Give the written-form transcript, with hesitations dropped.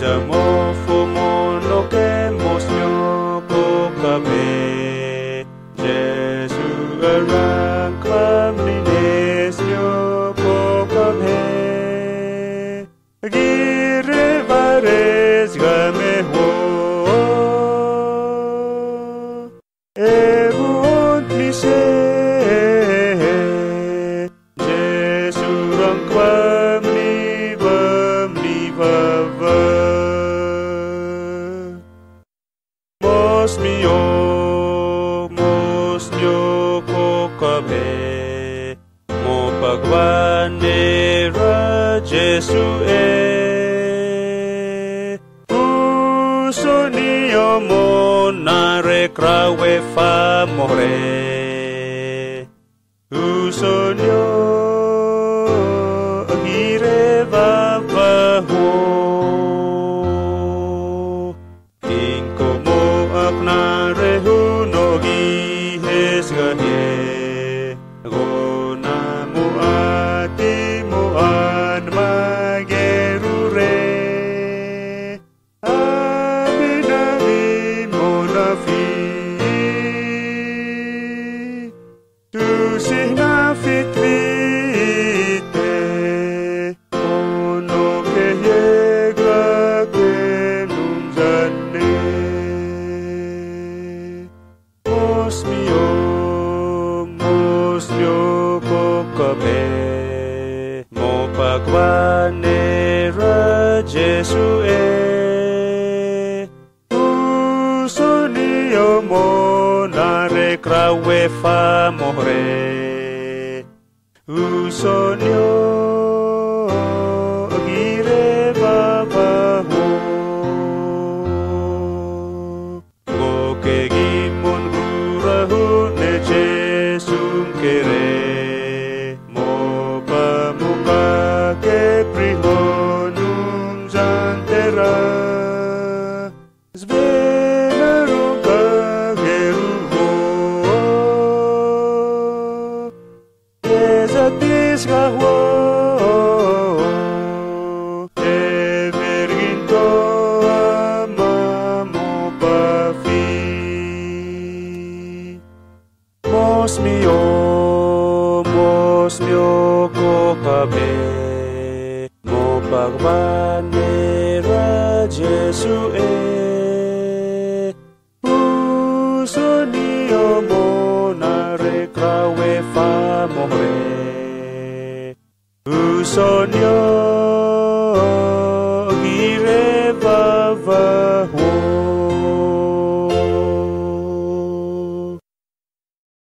mo fumono ke mosnyo ko kape Jesu arang kamlinesnyo ko kape Gire vares game ho Ebuon mise Jesu rang Mosmyo ko kabe mo pagwanera Jesu Uso niyo mo narekrawe fa more Uso niyo agire vabaho Mosmyo ko kape mo pagwanera Jesu Uso niyo mo narekrawe fa more Uso niyo agire babaho Gokegimon gurahu ne Jesum kere mo pamuka ke prihonum jantera Zvenarum kageruho Kezatis kahwo Everginto amamo pafi Mosmyo ko kabe mo pagwanera Jesu